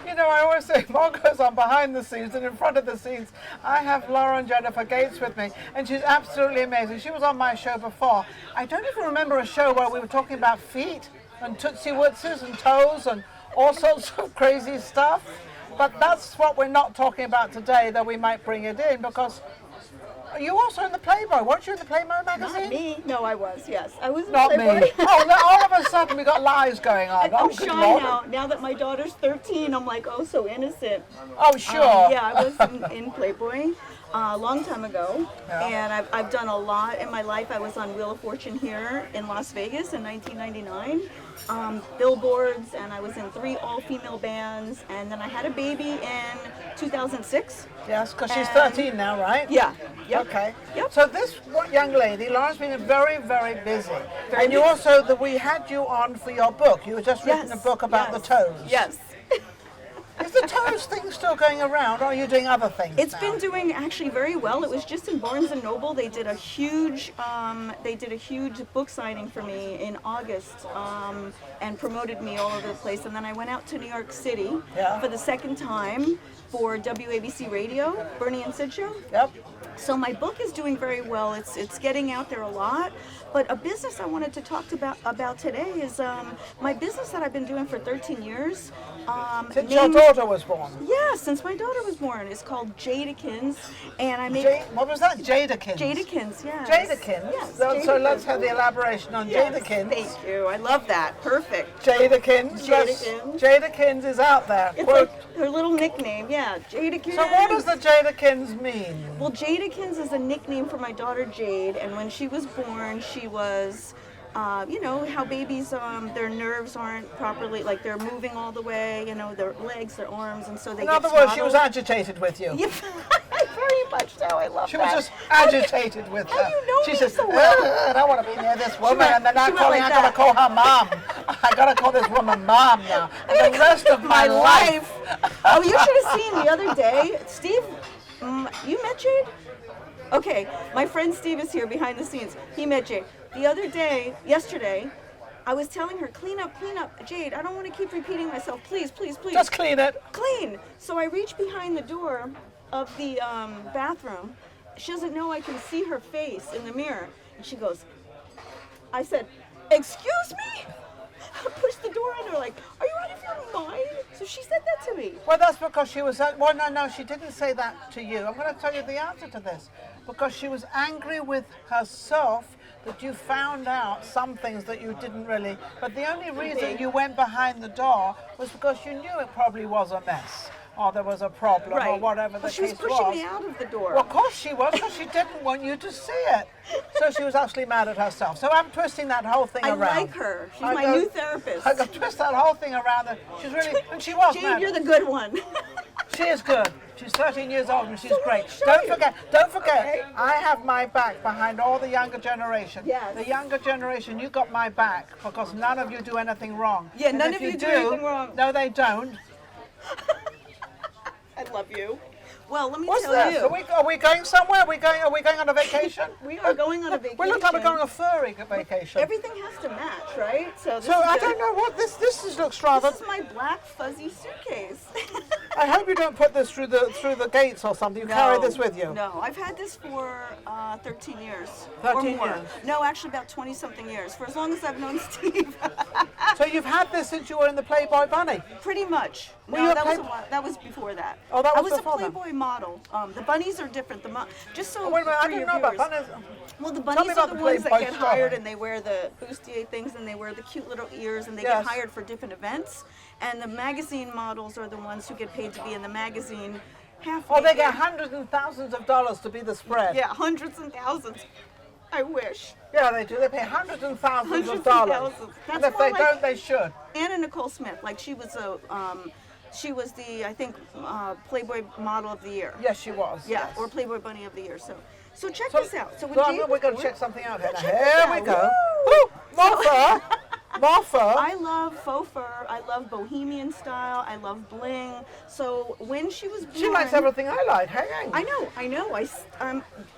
You know, I always say more goes on behind the scenes than in front of the scenes. I have Lauren Jennifer Gates with me, and she's absolutely amazing. She was on my show before. I don't even remember a show where we were talking about feet and Tootsie Wootses and toes and all sorts of crazy stuff. But that's what we're not talking about today, though we might bring it in, because you also in the Playboy. Weren't you in the Playboy magazine? Not me. No, I was, yes. I was in Not Playboy. me. Oh, all of a sudden we got lies going on. I'm good shy Lord. now. Now that my daughter's 13, I'm like, oh, so innocent. Oh, sure. Yeah, I was in Playboy a long time ago, and I've done a lot in my life. I was on Wheel of Fortune here in Las Vegas in 1999, billboards, and I was in 3 all-female bands, and then I had a baby in 2006. Yes, because she's 13 now, right? Yeah. Yep. Okay. Yep. So this young lady, Lauren's been very, very busy. And you also, we had you on for your book. You had just written a book about the toes. Yes. Is the toes thing still going around, or are you doing other things It's now? been doing actually very well. It was just in Barnes & Noble. They did a huge book signing for me in August and promoted me all over the place. And then I went out to New York City for the second time for WABC Radio, Bernie and Sid Show. Yep. So my book is doing very well. It's getting out there a lot. But a business I wanted to talk about today is my business that I've been doing for 13 years. Since your daughter was born? Yeah, since my daughter was born. It's called Jade-a-Kins, and I made... What was that? Jade-a-Kins? Jade-a-Kins, yes. Jade-a-Kins? Yes. So let's have the elaboration on Jade-a-Kins. Thank you. I love that. Perfect. Jade-a-Kins. Jade-a-Kins. Jade-a-Kins is out there. It's like her little nickname, yeah. Jade-a-Kins. So what does the Jade-a-Kins mean? Well, Jade-a-Kins is a nickname for my daughter Jade, and when she was born, she was... you know how babies, their nerves aren't properly, like they're moving all the way, you know, their legs, their arms, and so they In get other words, she swaddled. was agitated with you. Yeah, very much so. I love She that. was just agitated with her. How do you know She me says, so well? I don't want to be near this woman, went- and then I she went like got to that. call her mom. I got to call this woman mom now. And the rest of my life. Oh, you should have seen the other day, Steve. You met Jade? Okay, my friend Steve is here behind the scenes. He met Jade. The other day, yesterday, I was telling her, clean up, Jade. I don't want to keep repeating myself. Please, please, please. Just clean it. Clean. So I reach behind the door of the bathroom. She doesn't know I can see her face in the mirror. And she goes, I said, excuse me? I pushed the door on her like, are you out of your mind? So she said that to me. Well, that's because she was, well, no, she didn't say that to you. I'm going to tell you the answer to this. Because she was angry with herself that you found out some things that you didn't really, but the only reason you went behind the door was because you knew it probably was a mess, or there was a problem, or whatever the She was case pushing me out of the door. Well, of course she was, because she didn't want you to see it. So she was actually mad at herself. So I'm twisting that whole thing around. I like her. She's my new therapist. I got to twist that whole thing around. She's really, and she was Jade, mad. you're the good one. She is good. She's 13 years old and she's So great. show Don't you. forget, Okay. I have my back behind all the younger generation. Yes. The younger generation, you got my back because none of you do anything wrong. Yeah, And none if of you do anything wrong. No, they don't. I love you. Well, let me What's tell this? you. Are we going somewhere? Are we going on a vacation? We are going on a vacation. We look like we're going on a furry vacation. Everything has to match, right? So So I don't know what this looks rather. This is my black fuzzy suitcase. I hope you don't put this through the gates or something. You carry this with you. No, I've had this for 13 years. 13 or more. years. No, actually about 20-something years. For as long as I've known Steve. So you've had this since you were in the Playboy Bunny. Pretty much. Were No, you a that was Play- that was before that. Oh, that was I before was a that. Playboy model. The bunnies are different. Just so Oh, wait a minute, I for didn't your know about viewers. bunnies. Well, the Tell me bunnies about are the the ones that Playboy get story. hired, and they wear the bustier things, and they wear the cute little ears, and they Yes. get hired for different events. And the magazine models are the ones who get paid to be in the magazine. Half Oh, they naked. get hundreds and thousands of dollars to be the spread. Yeah, hundreds and thousands. I wish. Yeah, they do. They pay hundreds and thousands Hundreds of and dollars. thousands. And That's if they more like- don't, they should. Anna Nicole Smith, like she was the I think Playboy Model of the Year. Yes, she was. Yeah, yes. or Playboy Bunny of the Year. So check So- this out. So when So Jade, we're going to check something out here. Now, Check this here we out. go. Woo! Woo! More fur. More fur. I love faux fur. I love bohemian style. I love bling. So when she was born, She likes everything I like. Hang on. I know. I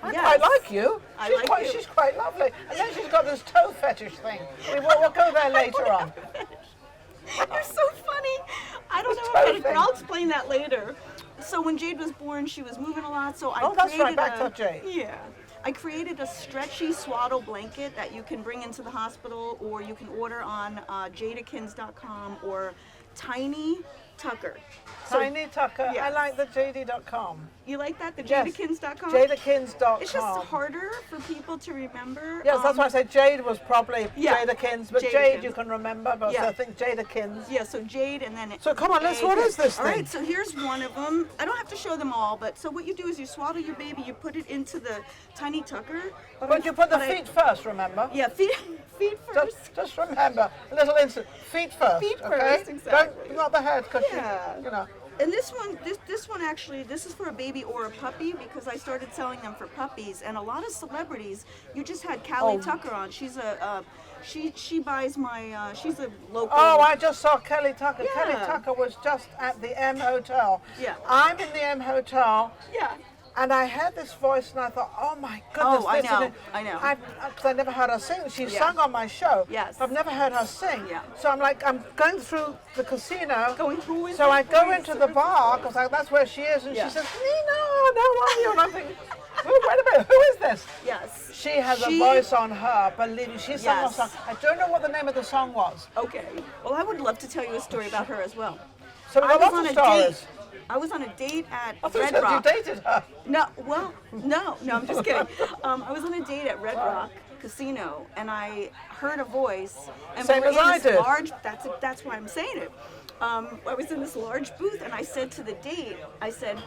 I yes. quite like you. I like you. She's quite lovely. And then she's got this toe fetish thing. We'll go there later on. You're so funny. I don't know about it, but I'll explain that later. So when Jade was born, she was moving a lot, so I that's right, created back to Jade. Yeah. I created a stretchy swaddle blanket that you can bring into the hospital, or you can order on Jade-a-Kins.com or Tiny Tucker. Tiny Tucker. Yes. I like the JD.com. You like that? The Yes. Jade-a-Kins.com? Jade-a-Kins.com. It's just harder for people to remember. Yes, that's why I said Jade was probably Yeah. Jade-a-Kins, but Jade-a-Kins. Jade you can remember, but Yeah. so I think Jade-a-Kins. Yeah, so Jade and then... So come on, what is this All thing? right, so here's one of them. I don't have to show them all, but so what you do is you swaddle your baby, you put it into the Tiny Tucker. But you put the feet first, remember? Yeah, feet first. Just remember, a little instant, feet first. Feet okay? first, exactly. Don't, not the head, because Yeah. you know. And this one actually, this is for a baby or a puppy because I started selling them for puppies. And a lot of celebrities, you just had Callie Tucker on. She's she buys my, she's a local. Oh, I just saw Kelly Tucker. Yeah. Kelly Tucker was just at the M Hotel. Yeah. I'm in the M Hotel. Yeah. And I heard this voice and I thought, oh my goodness. Oh, I this know, is it. I know. Because I never heard her sing. She Yeah. sung on my show. Yes. I've never heard her sing. Yeah. So I'm going through the casino. Who is So that I go voice? into the bar, because that's where she is, and Yeah. she says, Ninon, how are you? And I'm thinking, oh, wait a minute, who is this? Yes. She has a voice on her, believe me. She sang a Yes. song. I don't know what the name of the song was. Okay. Well, I would love to tell you a story about her as well. So we got lots of stories. I was on a date at I thought Red you Rock. dated her. No, I'm just kidding. I was on a date at Red Rock Casino, and I heard a voice. And Same we were as in I this did. large. That's why I'm saying it. I was in this large booth, and I said to the date, I said,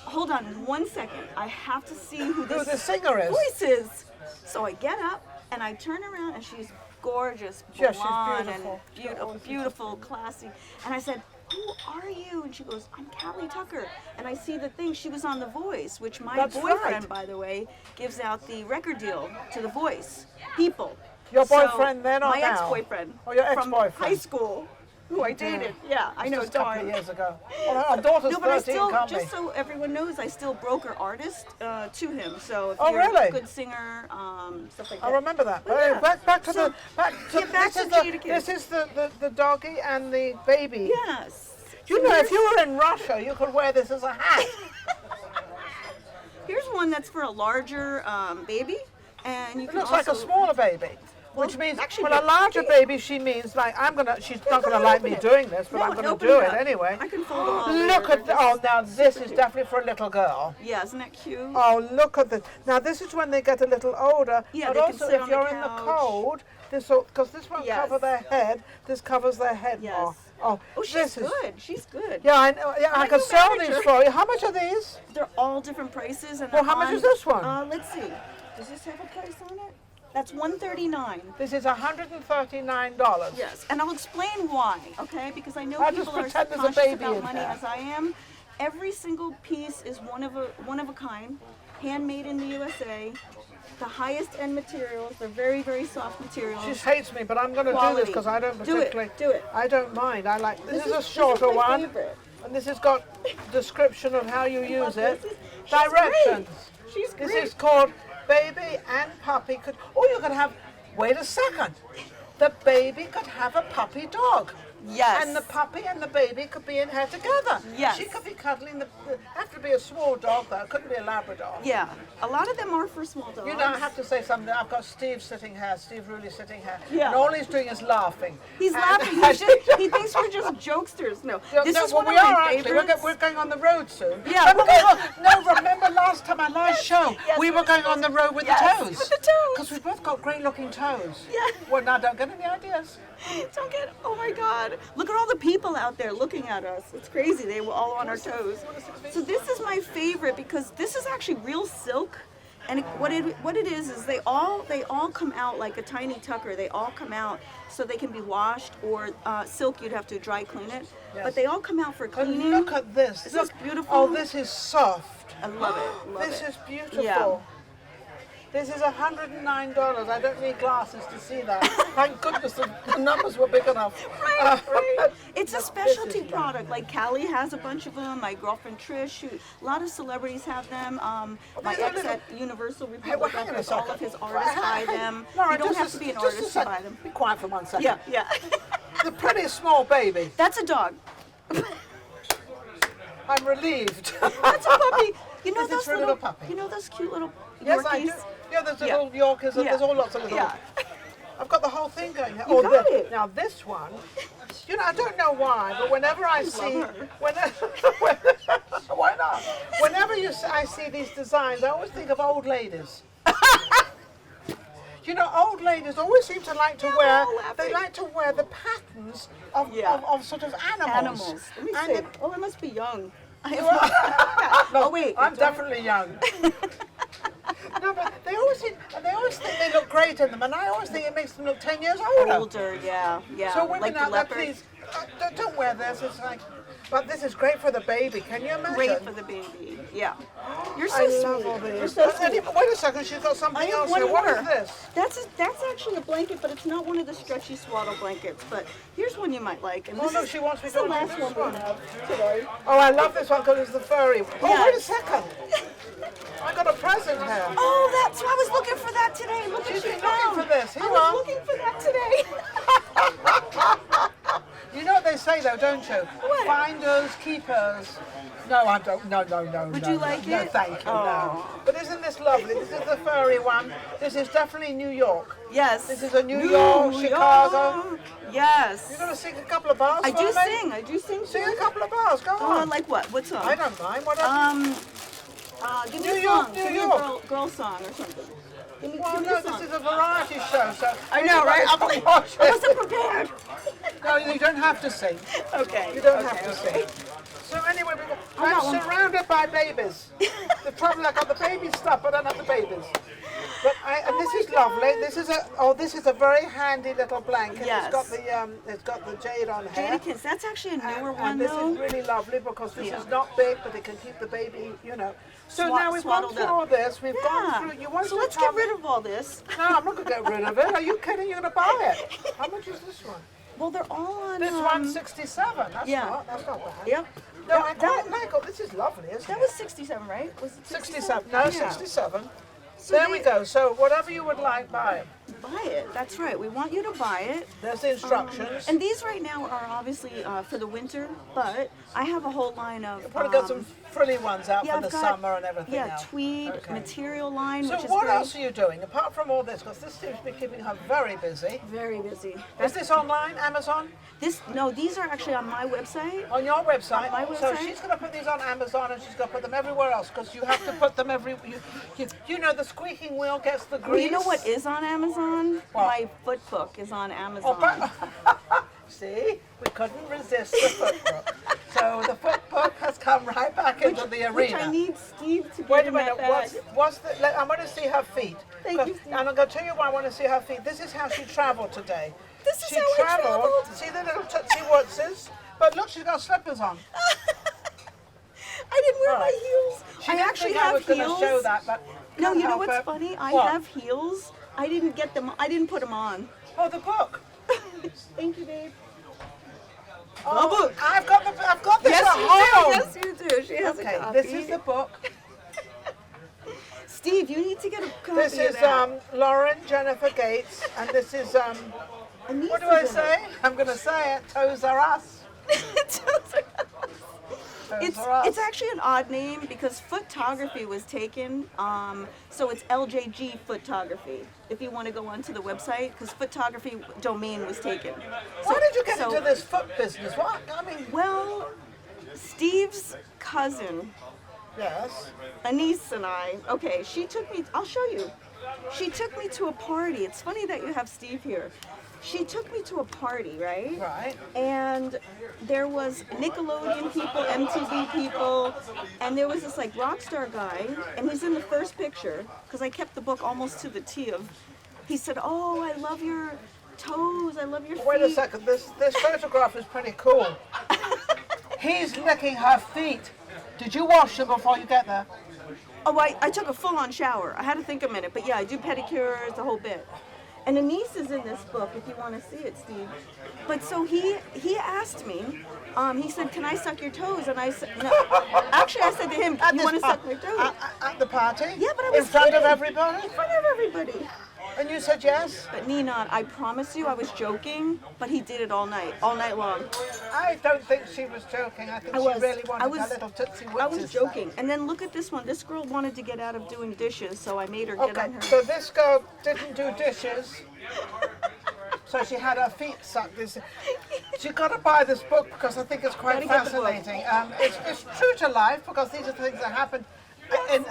"Hold on 1 second. I have to see who Who the singer is. voice is." So I get up and I turn around, and she's gorgeous, Yeah, she's blonde, beautiful. and beautiful, classy. And I said, "Who are you?" And she goes, "I'm Callie Tucker." And I see the thing, she was on The Voice, which my That's boyfriend, right. by the way, gives out the record deal to The Voice people. Your So, boyfriend then or my now? ex-boyfriend. Or your From ex-boyfriend? high school, who I dated. Yeah, I know, Just a couple of darn. years ago. Well, our daughter's No, but I 13, still, can't just be? so everyone knows, I still broker artist to him. So if Oh, you're really? a good singer, stuff like that. I remember that. But yeah. Back to So, back to back this to is Jade-a-Kins. this is the doggy and the baby. Yes. You know, if you were in Russia, you could wear this as a hat. Here's one that's for a larger baby, and you It can looks also, like a smaller baby. Well, Which means, actually, well, a larger okay. baby, she means like she's not go gonna ahead, like open me it. doing this, but No, I'm gonna open do it it up. anyway. I can fold them all Look later. at now this is definitely for a little girl. Yeah, isn't that cute? Oh, look at this. Now this is when they get a little older, Yeah, but they can also sit if on the you're in the couch. cold, because this won't Yes. cover their head, this covers their head Yes. more. Oh, Oh, she's this is. good. She's good. Yeah, I know. Yeah, I Like can a sell manager. these for you. How much are these? They're all different prices. And Well, they're how much on- is this one? Let's see. Does this have a price on it? That's $139. This is $139. Yes, and I'll explain why, okay? Because I know I'll just people are pretend there's a conscious baby about in money there. as I am. Every single piece is one of a kind, handmade in the USA. The highest end materials. They're very, very soft materials. She hates me, but I'm going to do Quality. this because I don't Do it, particularly. do it. I don't mind. I like. This is a this shorter my one, favorite. and this has got description of how you use it. She's Directions. great. She's This great. is called baby and puppy could. Oh, you could have. Wait a second. The baby could have a puppy dog. Yes. And the puppy and the baby could be in here together. Yes. She could be cuddling the. Have to be a small dog though. It couldn't be a Labrador. Yeah, a lot of them are for small dogs. You know, I have to say something. I've got Steve sitting here, Steve Ruley sitting here, Yeah. and all he's doing is laughing. He's And- laughing. He thinks we're just jokesters. No, this No, is well, one we of are my actually. favorites. We're going on the road soon. Yeah, Remember we're going- no, remember last time our last show, Yes, we were going on the road with yes, the toes. with the toes. Because we've both got great looking toes. Yeah. Well, now don't get any ideas. Don't get, oh my God. Look at all the people out there looking at us. It's crazy. They were all on our toes. So this is my favorite because this is actually real silk. And what it is they all come out like a tiny tucker. They all come out so they can be washed, or silk you'd have to dry clean it. Yes. But they all come out for And cleaning. look at this. This look. is beautiful. Oh, this is soft. I love it. Love This it. is beautiful. Yeah. This is $109. I don't need glasses to see that. Thank goodness the numbers were big enough. Right. It's a This specialty is product. Like Callie has a bunch of them. My girlfriend Trish, a lot of celebrities have them. My these are ex little- at Universal Well, Republic, hang on a all second. of his artists buy them. Laura, You don't just have a- to be an just a artist to sec. buy them. Be quiet for 1 second. Yeah, yeah. The pretty small baby. That's a dog. I'm relieved. That's a puppy. You know This is those for a little puppy. You know those cute little Yes, I do. Yorkies? Yeah, there's Yeah. little Yorkers and Yeah. there's all lots of little. Yeah. I've got the whole thing going. You got it. Now this one, you know, I don't know why, but whenever I see, her. why not? Whenever I see these designs, I always think of old ladies. You know, old ladies always seem to like to wear. all laughing. They like to wear the patterns of, Yeah. of sort of animals. Let me And see. it- Oh, I must be young. No, Oh wait. I'm do I- definitely young. No, but they always think they look great in them, and I always think it makes them look 10 years older. Older, yeah. So women like the out there, leopard. please, don't wear this. It's like, but this is great for the baby. Can you imagine? Great for the baby. Yeah. You're so I sweet. love all You're these. so sweet. Wait a second, she's got I something have else one here. What more. is this? That's actually a blanket, but it's not one of the stretchy swaddle blankets. But here's one you might like. And Oh this no, is, she wants me this to is the do last this one one. we have today. Oh, I love this one because it's the furry. Oh, Yeah. wait a second. I got a present here. Oh, that's I was looking for that today. Look She's at you been looking found. for this. Here I you was are. looking for that today. You know what they say though, don't you? What? Finders, keepers. No, I don't. No. Would no, you like no, it? No, thank you. No. Oh. But isn't this lovely? This is the furry one. This is definitely New York. Yes. This is a New York, Chicago. Yes. You're gonna sing a couple of bars I for do me? sing. I do sing. Sing too. a couple of bars. Go on. Like what? What song? I don't mind. Whatever. Give me New a York, song. New Give me a York. girl song or something. Give me Well, a no, song. this is a variety show, so I know, right? anybody can watch I it. wasn't prepared. No, you don't have to sing. Okay. You don't have to sing. So anyway, I'm surrounded by babies. The trouble, I got the baby stuff, but I don't have the babies. But and this is lovely. This is a very handy little blanket. Yes. It's got the jade on here. Jade-a-Kins. That's actually a newer one, And this though. is really lovely because this Yeah. is not big, but it can keep the baby, you know. So now we've gone Swaddled through up. all this. We've gone through. You want So to let's tell get me- rid of all this. No, I'm not going to get rid of it. Are you kidding? You're going to buy it. How much is this one? Well, they're all on. This one's 67. That's yeah. that's not bad. Yep. No, I quite like it. This is lovely, isn't That it? was 67, right? Was it 67. No, Yeah. 67. So There we go. So whatever you would like, buy it. Buy it. That's right. We want you to buy it. There's the instructions. And these right now are obviously for the winter, but I have a whole line of. You've probably got some frilly ones out for I've the got- summer and everything Yeah, else. tweed Okay. material line, So which is what great. else are you doing apart from all this? Because this seems to be keeping her very busy. Very busy. Is this online, Amazon? These are actually on my website. On your website? On my So website. she's going to put these on Amazon and she's going to put them everywhere else because you have to put them you know, the squeaking wheel gets the grease. Well, you know what is on Amazon? What? My foot book is on Amazon. Oh, but, see, we couldn't resist the foot book. So the foot book has come right back into the arena. Which I need Steve to Wait get a in minute, that bag. I want to see her feet. Thank you, Steve. And I'm going to tell you why I want to see her feet. This is how she travelled today. This is she how I traveled. See the little tootsie wootses? But look, she's got slippers on. I didn't wear All right. my heels. She I didn't actually think I have was going to heels. show that, but No, can't you know help what's it. funny? I What? have heels. I didn't get them. I didn't put them on. Oh, the book. Thank you, babe. Oh, book. I've got this Yes, at you home. do. Yes, you do. She has Okay, a copy. this is the book. Steve, you need to get a copy This is of that. Lauren Jenifer Gates, and this is Anise what do I is in say? I'm going to say it. Toes are us. it. Toes are us. It's actually an odd name because photography was taken, so it's LjG photography. If you want to go onto the website, because photography domain was taken. Why did you get so- into this foot business? What? I mean, Well, Steve's cousin, yes. Anise and I, okay, she took me, I'll show you. She took me to a party. It's funny that you have Steve here. She took me to a party, right? Right. And there was Nickelodeon people, MTV people, and there was this like rock star guy, and he's in the first picture, because I kept the book almost to the T of, he said, oh, I love your toes, I love your feet. Wait a second. This photograph is pretty cool. He's licking her feet. Did you wash them before you get there? Oh, I took a full-on shower. I had to think a minute, but yeah, I do pedicures, the whole bit. And Anise is in this book, if you want to see it, Steve. But so he asked me, he said, can I suck your toes? And I said, no. Actually, I said to him, you want to suck my toes? At the party? Yeah, but I was in front of kidding. everybody. In front of everybody. And you said yes? But Ninon, I promise you I was joking, but he did it all night long. I don't think she was joking. I think she really wanted a little Tootsie Wootsies. I was joking. And then look at this one. This girl wanted to get out of doing dishes, so I made her get on her. So this girl didn't do dishes. So she had her feet sucked. She got to buy this book because I think it's quite fascinating. It's true to life because these are things that happen in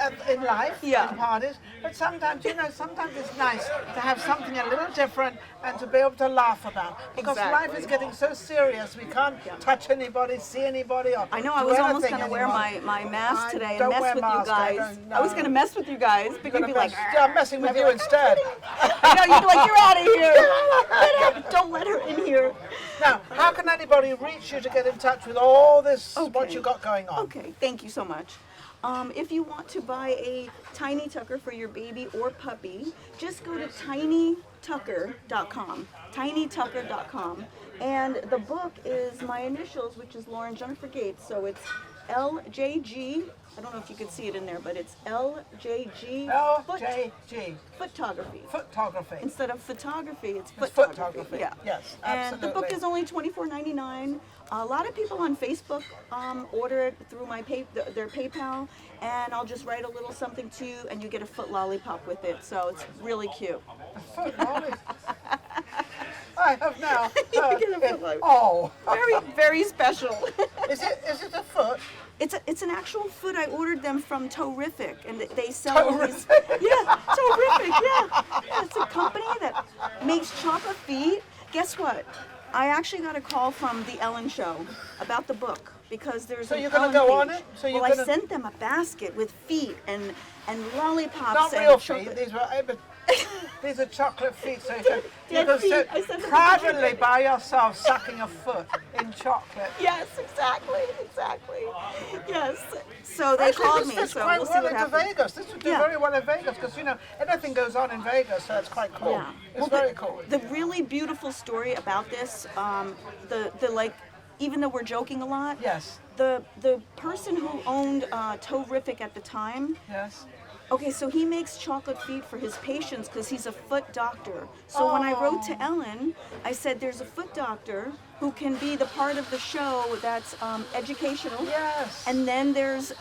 life, in parties. But sometimes, sometimes it's nice to have something a little different and to be able to laugh about. Because life is getting so serious, we can't touch anybody, see anybody, or I know, I was almost going to wear my mask today and mess with you guys. I was going to mess with you guys, but you'd be like, I'm messing with you instead. No, you'd be like, you're out of here. Don't let her in here. Now, how can anybody reach you to get in touch with all this, what you got going on? Okay, thank you so much. If you want to buy a tiny tucker for your baby or puppy, just go to tinytucker.com, tinytucker.com. And the book is my initials, which is Lauren Jennifer Gates. So it's LjG. I don't know if you can see it in there, but it's LjG. LjG. Photography. Photography. Instead of photography, it's photography. Yeah. Yes, and absolutely. the book is only $24.99. A lot of people on Facebook order it through their PayPal, and I'll just write a little something to you, and you get a foot lollipop with it. So it's really cute. A foot lollipop. I have now. Very, very special. Is it a foot? It's an actual foot. I ordered them from Terrific, and they sell all these. Terrific. Yeah, Terrific. Yeah, it's a company that makes chocolate feet. Guess what? I actually got a call from the Ellen Show about the book because there's. So you're going to go on it? So I sent them a basket with feet and lollipops. Not and real chocolate. feet. These are chocolate feet. So you can sit proudly by yourself sucking a foot in chocolate. Yes, exactly. Yes. So they called me. So we'll see what happens. Vegas. This would do very well in Vegas because everything goes on in Vegas, so it's quite cool. Yeah. It's very cool. The really beautiful story about this, even though we're joking a lot. Yes. The person who owned Terrific at the time. Yes. Okay, so he makes chocolate feet for his patients because he's a foot doctor. So when I wrote to Ellen, I said there's a foot doctor who can be the part of the show that's educational. Yes. And then there's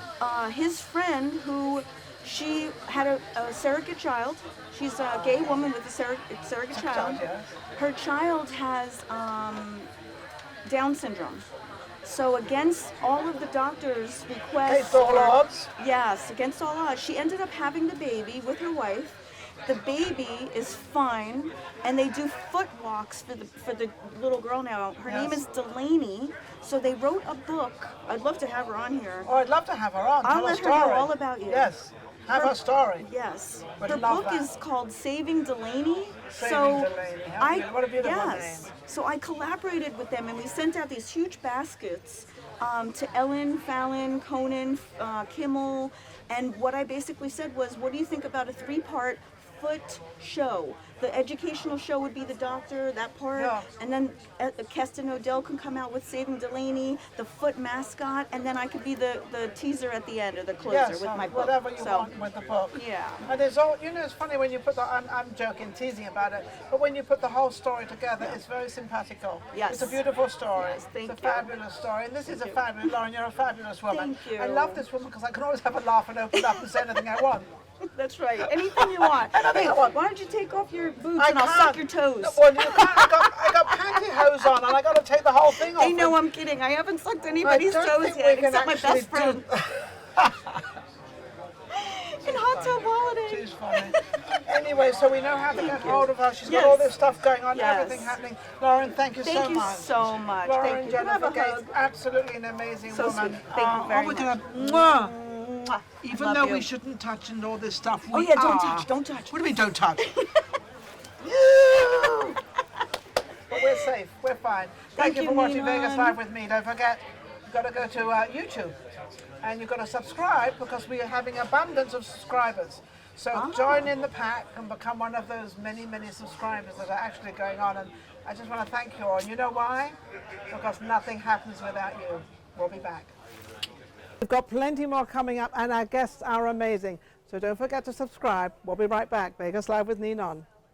his friend who, she had a surrogate child. She's a gay woman with a surrogate child. Yes. Her child has Down syndrome. So against all of the doctor's requests, against all odds? Yes, against all odds, she ended up having the baby with her wife. The baby is fine, and they do foot walks for the little girl now. Her name is Delaney. So they wrote a book. I'd love to have her on here. Oh, I'd love to have her on. I'll let her know all about you. Yes. Have her story. Yes. Would Her love book that. is called Saving Delaney. Delaney. What a beautiful name. So I collaborated with them, and we sent out these huge baskets to Ellen, Fallon, Conan, Kimmel, and what I basically said was, what do you think about a 3-part foot show? The educational show would be the doctor, that part, and then Keston Odell can come out with Saving Delaney, the foot mascot, and then I could be the teaser at the end or the closer with my book. Whatever you want with the book. Yeah. And there's all, it's funny when you put I'm joking, teasing about it, but when you put the whole story together, it's very simpatico. Yes. It's a beautiful story. Yes, thank it's a you. fabulous story. And this is a fabulous, Lauren, you're a fabulous woman. Thank you. I love this woman because I can always have a laugh and open up and say anything I want. That's right. Anything you want. Anything I want. Why don't you take off your boots and I'll suck your toes? No, well, you can't. I got pantyhose on and I got to take the whole thing off. I know, I'm kidding. I haven't sucked anybody's toes yet except my best friend. In hot tub holiday. She's funny. Anyway, so we know how to get hold of her. She's got all this stuff going on, everything happening. Lauren, thank you so much. Thank you so much. Lauren Jennifer Gates, absolutely an amazing woman. Thank you very much. Even though we shouldn't touch and all this stuff, we are. Don't touch. What do you mean, don't touch? But we're safe. We're fine. Thank you for watching Ninon. Vegas Live with me. Don't forget, you've got to go to YouTube. And you've got to subscribe because we are having abundance of subscribers. So join in the pack and become one of those many, many subscribers that are actually going on. And I just want to thank you all. And you know why? Because nothing happens without you. We'll be back. We've got plenty more coming up and our guests are amazing. So don't forget to subscribe. We'll be right back. Vegas Live with Ninon.